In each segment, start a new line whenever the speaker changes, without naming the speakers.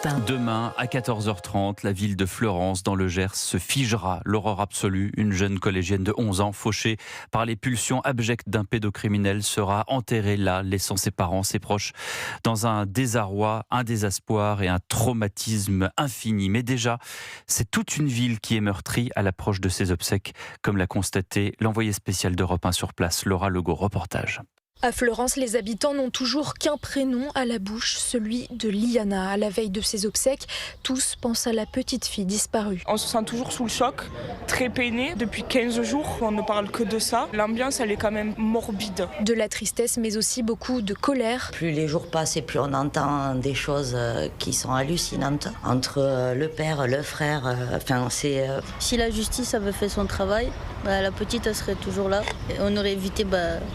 Demain, à 14h30, la ville de Fleurance, dans le Gers, se figera. L'horreur absolue. Une jeune collégienne de 11 ans, fauchée par les pulsions abjectes d'un pédocriminel, sera enterrée là, laissant ses parents, ses proches, dans un désarroi, un désespoir et un traumatisme infini. Mais déjà, c'est toute une ville qui est meurtrie à l'approche de ses obsèques, comme l'a constaté l'envoyé spécial d'Europe 1 sur place, Laura Legault, reportage.
À Fleurance, les habitants n'ont toujours qu'un prénom à la bouche, celui de Liana. À la veille de ses obsèques, tous pensent à la petite fille disparue.
On se sent toujours sous le choc, très peiné. Depuis 15 jours, on ne parle que de ça. L'ambiance, elle est quand même morbide.
De la tristesse, mais aussi beaucoup de colère.
Plus les jours passent et plus on entend des choses qui sont hallucinantes. Entre le père, le frère,
Si la justice avait fait son travail, la petite elle serait toujours là. Et on aurait évité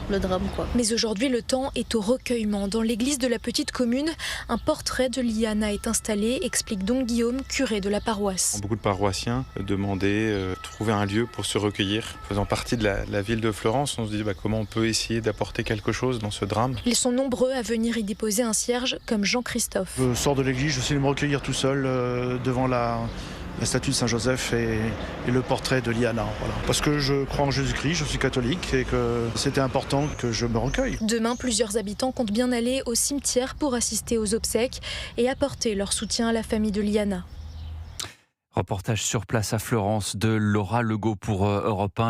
le drame, quoi.
Mais aujourd'hui, le temps est au recueillement. Dans l'église de la petite commune, un portrait de Liana est installé, explique donc Guillaume, curé de la paroisse.
Beaucoup de paroissiens demandaient trouver un lieu pour se recueillir. Faisant partie de la ville de Fleurance, on se dit comment on peut essayer d'apporter quelque chose dans ce drame.
Ils sont nombreux à venir y déposer un cierge, comme Jean-Christophe.
Je sors de l'église, je sais me recueillir tout seul devant la statue de Saint-Joseph et le portrait de Liana. Voilà. Parce que je crois en Jésus-Christ, je suis catholique et que c'était important que je me recueille.
Demain, plusieurs habitants comptent bien aller au cimetière pour assister aux obsèques et apporter leur soutien à la famille de Liana.
Reportage sur place à Fleurance de Laura Legault pour Europe 1.